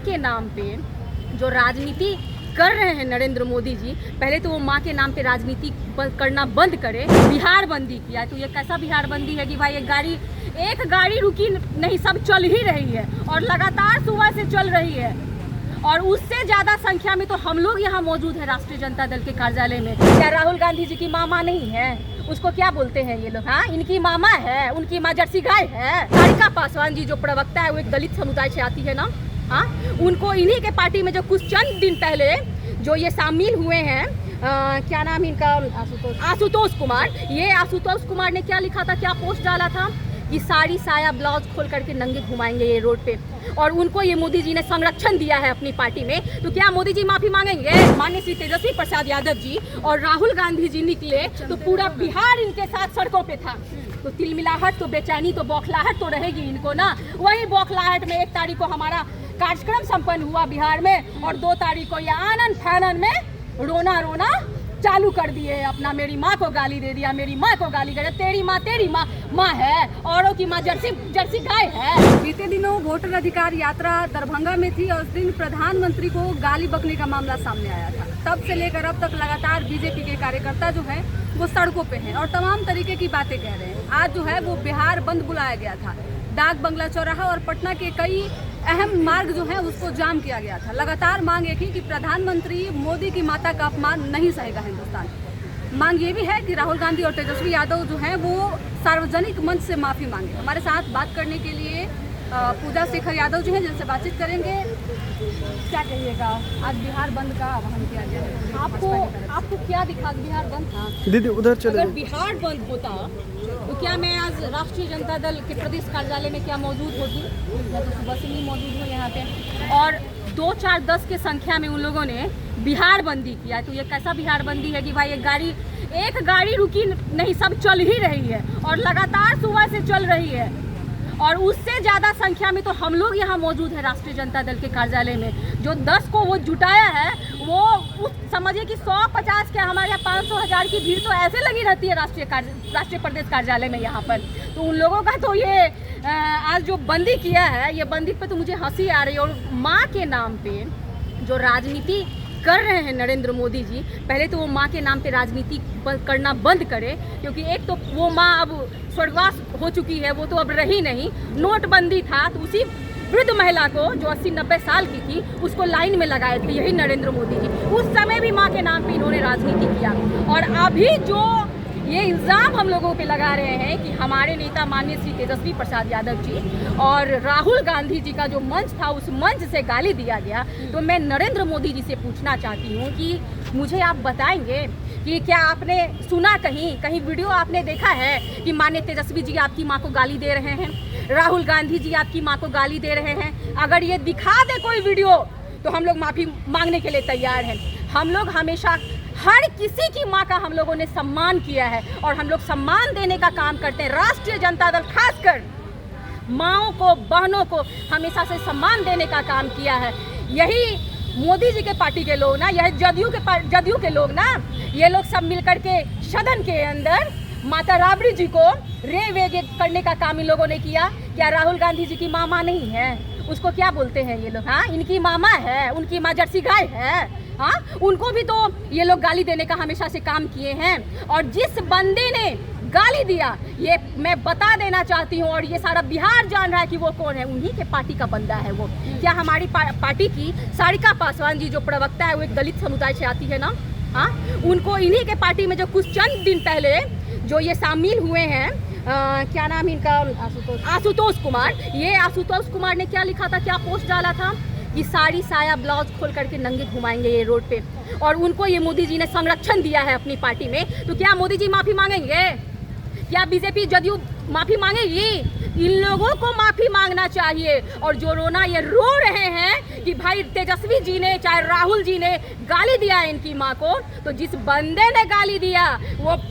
के नाम पे जो राजनीति कर रहे हैं नरेंद्र मोदी जी, पहले तो वो माँ के नाम पे राजनीति करना बंद करे। बिहार बंदी किया, तो ये कैसा बिहार बंदी है कि भाई एक गाड़ी रुकी नहीं, सब चल ही रही है और लगातार सुबह से चल रही है। और उससे ज़्यादा संख्या में तो हम लोग यहाँ मौजूद हैं राष्ट्रीय जनता दल के कार्यालय में। क्या राहुल गांधी जी की मामा नहीं है? उसको क्या बोलते हैं ये लोग? हाँ, इनकी मामा है, उनकी माँ जर्सी गाय है। सारिका पासवान जी जो प्रवक्ता है वो एक दलित समुदाय से आती है ना। हाँ, उनको इन्हीं के पार्टी में जो कुछ चंद दिन पहले जो ये शामिल हुए हैं, क्या नाम इनका, आशुतोष कुमार। ये आशुतोष कुमार ने क्या लिखा था, क्या पोस्ट डाला था कि साड़ी साया ब्लाउज खोल करके नंगे घुमाएंगे ये रोड पे, और उनको ये मोदी जी ने संरक्षण दिया है अपनी पार्टी में। तो क्या मोदी जी माफी मांगेंगे? माननीय श्री तेजस्वी प्रसाद यादव जी और राहुल गांधी जी निकले तो पूरा बिहार इनके साथ सड़कों पे था। तो तिलमिलाहट, तो बेचैनी, तो बौखलाहट तो रहेगी इनको ना। वही बौखलाहट में 1 तारीख को हमारा कार्यक्रम संपन्न हुआ बिहार में, और 2 तारीख को ये आनन फैनन में रोना चालू कर दिए अपना। मेरी माँ को गाली दे दिया, मेरी माँ को गाली कर दिया। तेरी माँ है, औरों की माँ जर्सी गाय है। बीते दिनों वोटर अधिकार यात्रा दरभंगा में थी और उस दिन प्रधानमंत्री को गाली बकने का मामला सामने आया था। तब से लेकर अब तक लगातार बीजेपी के कार्यकर्ता जो है वो सड़कों पे हैं और तमाम तरीके की बातें कह रहे हैं। आज जो है वो बिहार बंद बुलाया गया था। डाक बंगला चौराहा और पटना के कई अहम मार्ग जो है उसको जाम किया गया था। लगातार मांग एक ही कि प्रधानमंत्री मोदी की माता का अपमान नहीं सहेगा हिंदुस्तान। मांग ये भी है कि राहुल गांधी और तेजस्वी यादव जो हैं वो सार्वजनिक मंच से माफ़ी मांगे। हमारे साथ बात करने के लिए पूजा शेखर यादव जो हैं, जिनसे बातचीत करेंगे। क्या कहिएगा, आज बिहार बंद का आह्वान किया गया है, आपको क्या दिखा बिहार बंद था? दीदी उधर चले। अगर बिहार बंद होता तो क्या मैं आज राष्ट्रीय जनता दल के प्रदेश कार्यालय में क्या मौजूद होती? मैं तो सुबह से नहीं मौजूद हूँ यहाँ पे। और 2, 4, 10 के संख्या में उन लोगों ने बिहार बंदी किया। तो ये कैसा बिहार बंदी है कि भाई एक गाड़ी रुकी नहीं, सब चल ही रही है और लगातार सुबह से चल रही है। और उससे ज़्यादा संख्या में तो हम लोग यहाँ मौजूद हैं राष्ट्रीय जनता दल के कार्यालय में। जो 10 को वो जुटाया है, वो उस समझिए कि 100-50 के हमारे यहाँ 500-1000 की भीड़ तो ऐसे लगी रहती है राष्ट्रीय प्रदेश कार्यालय में यहाँ पर। तो उन लोगों का तो ये आज जो बंदी किया है, ये बंदी पे तो मुझे हंसी आ रही है। और माँ के नाम पे जो राजनीति कर रहे हैं नरेंद्र मोदी जी, पहले तो वो माँ के नाम पे राजनीति करना बंद करे, क्योंकि एक तो वो माँ अब स्वर्गवास हो चुकी है, वो तो अब रही नहीं। नोटबंदी था तो उसी वृद्ध महिला को जो 80-90 साल की थी उसको लाइन में लगाए थे यही नरेंद्र मोदी जी। उस समय भी माँ के नाम पे इन्होंने राजनीति किया। और अभी जो ये इल्ज़ाम हम लोगों पे लगा रहे हैं कि हमारे नेता माननीय श्री तेजस्वी प्रसाद यादव जी और राहुल गांधी जी का जो मंच था उस मंच से गाली दिया गया, तो मैं नरेंद्र मोदी जी से पूछना चाहती हूँ कि मुझे आप बताएंगे कि क्या आपने सुना, कहीं वीडियो आपने देखा है कि माननीय तेजस्वी जी आपकी माँ को गाली दे रहे हैं, राहुल गांधी जी आपकी माँ को गाली दे रहे हैं? अगर ये दिखा दे कोई वीडियो तो हम लोग माफ़ी मांगने के लिए तैयार हैं। हम लोग हमेशा हर किसी की माँ का हम लोगों ने सम्मान किया है और हम लोग सम्मान देने का काम करते हैं। राष्ट्रीय जनता दल खासकर माँओं को, बहनों को हमेशा से सम्मान देने का काम किया है। यही मोदी जी के पार्टी के लोग ना, यह जदयू के लोग ना, ये लोग सब मिलकर के सदन के अंदर माता राबड़ी जी को रे करने का काम इन लोगों ने किया। क्या राहुल गांधी जी की मामा नहीं है? उसको क्या बोलते हैं ये लोग? हाँ, इनकी मामा है, उनकी माँ जर्सी गाय है। हाँ, उनको भी तो ये लोग गाली देने का हमेशा से काम किए हैं। और जिस बंदे ने गाली दिया, ये मैं बता देना चाहती हूँ और ये सारा बिहार जान रहा है कि वो कौन है। उन्हीं के पार्टी का बंदा है वो। क्या हमारी पार्टी की सारिका पासवान जी जो प्रवक्ता है वो एक दलित समुदाय से आती है ना। हाँ, उनको इन्हीं के पार्टी में जो कुछ चंद दिन पहले जो ये शामिल हुए हैं, क्या नाम इनका, आशुतोष कुमार। ये आशुतोष कुमार ने क्या लिखा था, क्या पोस्ट डाला था कि साड़ी साया ब्लाउज खोल करके नंगे घुमाएंगे ये रोड पे, और उनको ये मोदी जी ने संरक्षण दिया है अपनी पार्टी में। तो क्या मोदी जी माफ़ी मांगेंगे? क्या बीजेपी जदयू माफ़ी मांगेगी? इन लोगों को माफ़ी मांगना चाहिए। और जो रोना ये रो रहे हैं कि भाई तेजस्वी जी ने चाहे राहुल जी ने गाली दिया है इनकी माँ को, तो जिस बंदे ने गाली दिया वो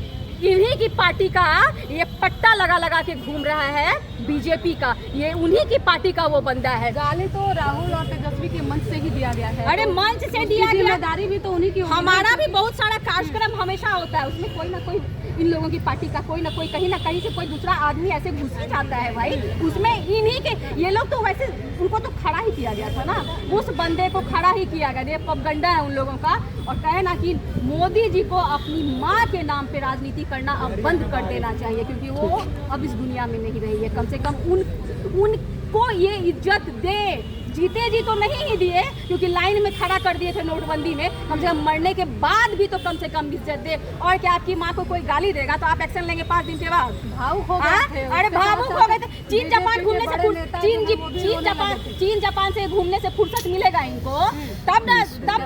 इन्हीं की पार्टी का ये पट्टा लगा के घूम रहा है बीजेपी का। ये उन्हीं की पार्टी का वो बंदा है। गाली तो राहुल और तेजस्वी के मंच से ही दिया गया है। अरे मंच से दिया गया, जिम्मेदारी भी तो उन्हीं की। हमारा भी बहुत सारा कार्यक्रम हमेशा होता है, उसमें कोई ना कोई इन लोगों की पार्टी का कोई ना कोई कहीं ना कहीं से कोई दूसरा आदमी ऐसे घुस ही जाता है भाई, उसमें इन्हीं के ये लोग तो वैसे उनको तो खड़ा ही किया गया था ना, उस बंदे को खड़ा ही किया गया, ये प्रोपगंडा है उन लोगों का। और कहे ना कि मोदी जी को अपनी माँ के नाम पे राजनीति करना अब बंद कर देना चाहिए, क्योंकि वो अब इस दुनिया में नहीं रही है। कम से कम उनको ये इज्जत दे, जीते जी तो नहीं ही दिए क्योंकि लाइन में खड़ा कर दिए थे नोटबंदी में, कम से कम मरने के बाद भी तो कम से कम इज्जत दे। और क्या आपकी माँ को कोई गाली देगा तो आप एक्शन लेंगे 5 दिन के बाद? भावुक हो गए थे। अरे भावुक हो गए थे। चीन जापान घूमने से चीन जापान से घूमने से फुर्सत मिलेगा इनको तब ना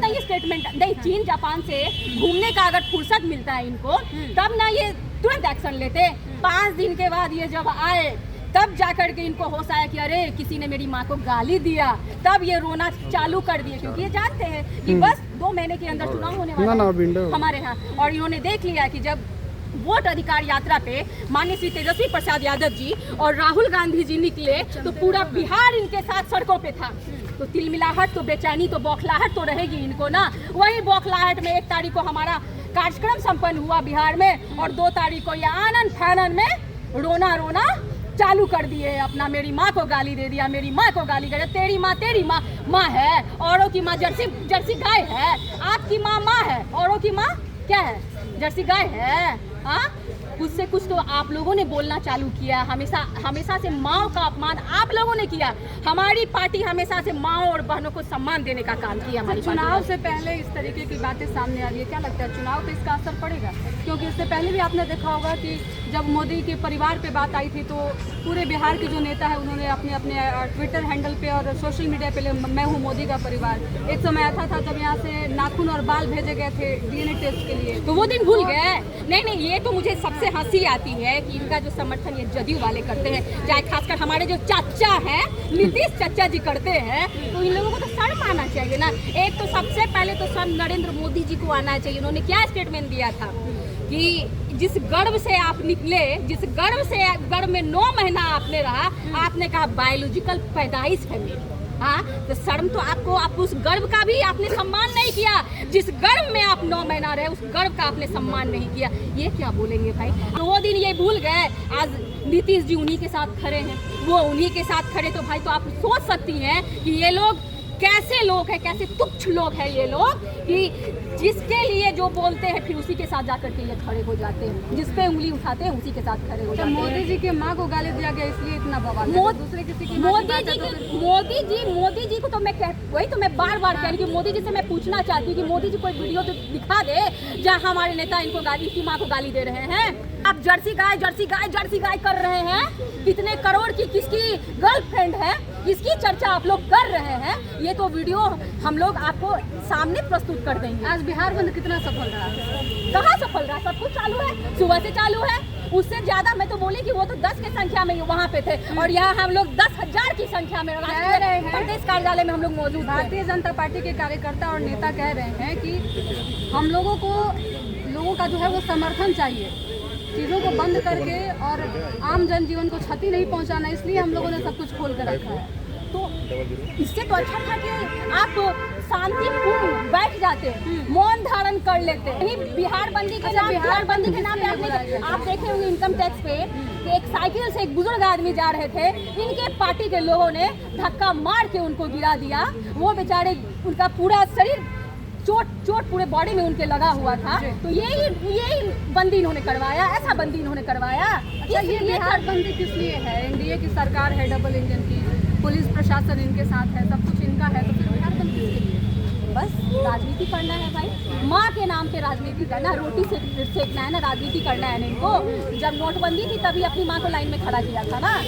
ये स्टेटमेंट नहीं, चीन जापान से घूमने का अगर फुर्सत मिलता है इनको तब ना ये तुरंत एक्शन लेते। 5 दिन के बाद ये जब आए तब जाकर के इनको होश आया कि अरे किसी ने मेरी माँ को गाली दिया, तब ये रोना चालू कर दिए, क्योंकि ये जानते हैं कि बस 2 महीने के अंदर चुनाव होने वाला है हमारे यहाँ। और इन्होंने देख लिया कि जब वोट अधिकार यात्रा पे माननीय श्री तेजस्वी प्रसाद यादव जी और राहुल गांधी जी निकले तो पूरा बिहार इनके साथ सड़कों पे था। तो तिलमिलाहट तो बेचैनी तो बौखलाहट तो रहेगी इनको ना। वही बौखलाहट में 1 तारीख को हमारा कार्यक्रम संपन्न हुआ बिहार में और 2 तारीख को ये आनंद फानन में रोना चालू कर दिए अपना, मेरी माँ को गाली दे दिया, मेरी माँ को गाली कर दिया। तेरी माँ है, औरों की माँ जर्सी गाय है, आपकी माँ है, औरों की माँ क्या है? जर्सी गाय है। हाँ, कुछ से कुछ तो आप लोगों ने बोलना चालू किया। हमेशा से माँ का अपमान आप लोगों ने किया। हमारी पार्टी हमेशा से माँ और बहनों को सम्मान देने का काम किया। हमारी चुनाव से पहले इस तरीके की बातें सामने आ रही है, क्या लगता है चुनाव पे इसका असर पड़ेगा? क्योंकि इससे पहले भी आपने देखा होगा कि जब मोदी के परिवार पे बात आई थी तो पूरे बिहार के जो नेता है उन्होंने अपने ट्विटर हैंडल पे और सोशल मीडिया पे मैं हूँ मोदी का परिवार। एक समय ऐसा था जब यहाँ से नाखून और बाल भेजे गए थे DNA टेस्ट के लिए, तो वो दिन भूल गए। नहीं, ये तो मुझे सबसे हंसी आती है कि इनका जो समर्थन ये जदयू वाले करते हैं, चाहे खासकर हमारे जो चाचा हैं नीतीश चाचा जी करते हैं, तो इन लोगों को तो शर्म आना चाहिए ना। एक तो सबसे पहले तो सब नरेंद्र मोदी जी को आना चाहिए। उन्होंने क्या स्टेटमेंट दिया था कि जिस गर्भ से आप निकले, जिस गर्भ में 9 महीना आपने रहा, आपने कहा बायोलॉजिकल पैदाइश है मेरी। हाँ, तो शर्म तो आप उस गर्भ का भी आपने सम्मान नहीं किया। जिस गर्भ में आप 9 महीना रहे उस गर्भ का आपने सम्मान नहीं किया। ये क्या बोलेंगे भाई? तो वो दिन ये भूल गए। आज नीतीश जी उन्हीं के साथ खड़े हैं, वो उन्हीं के साथ खड़े, तो भाई तो आप सोच सकती हैं कि ये लोग कैसे लोग हैं, कैसे तुच्छ लोग हैं ये लोग, कि जिसके लिए जो बोलते हैं फिर उसी के साथ जाकर के ये खड़े हो जाते हैं, जिस पे उंगली उठाते हैं उसी के साथ खड़े हो जाते हैं। मोदी जी के माँ को गाली दिया गया इसलिए इतना बवाल, दूसरे किसी की मोदी जी को तो मैं वही तो मैं बार कह रही हूँ। मोदी जी से मैं पूछना चाहती हूँ कि मोदी जी कोई वीडियो तो दिखा दे जहाँ हमारे नेता इनकी माँ को गाली दे रहे हैं। आप जर्सी गाय कर रहे हैं, कितने करोड़ की किसकी गर्लफ्रेंड है, इसकी चर्चा आप लोग कर रहे हैं। ये तो वीडियो हम लोग आपको सामने प्रस्तुत कर देंगे। आज बिहार बंद कितना सफल रहा? कहाँ सफल रहा? सब कुछ चालू है, सुबह से चालू है। उससे ज्यादा मैं तो बोली कि वो तो 10 की संख्या में वहाँ पे थे और यहाँ हम लोग 10,000 की संख्या में प्रदेश कार्यालय में हम लोग मौजूद हैं। भारतीय जनता पार्टी के कार्यकर्ता और नेता कह रहे हैं कि हम लोगों का जो है वो समर्थन चाहिए, चीज़ों को बंद करके और आम जनजीवन को क्षति नहीं पहुंचाना, इसलिए हम लोगों ने सब कुछ खोल कर रखा है। तो इससे तो अच्छा था कि आप शांतिपूर्ण बैठ जाते, मौन धारण कर लेते। बिहार बंदी के नाम पे आप देखे होंगे इनकम टैक्स पे कि एक साइकिल से एक बुजुर्ग आदमी जा रहे थे, इनके पार्टी के लोगों ने धक्का मार के उनको गिरा दिया। वो बेचारे, उनका पूरा शरीर चोट पूरे बॉडी में उनके लगा हुआ था। तो यही बंदी इन्होंने करवाया, ऐसा बंदी इन्होंने करवाया। अच्छा, ये बिहार बंदी किस लिए है? एनडीए की सरकार है, डबल इंजन की, पुलिस प्रशासन इनके साथ है, सब कुछ इनका है, तो फिर बिहार बंदी किसके लिए? बस राजनीति करना है भाई, माँ के नाम पे राजनीति करना, रोटी सेकना है ना, राजनीति करना है ना इनको। जब नोटबंदी थी तभी अपनी माँ को लाइन में खड़ा किया था ना।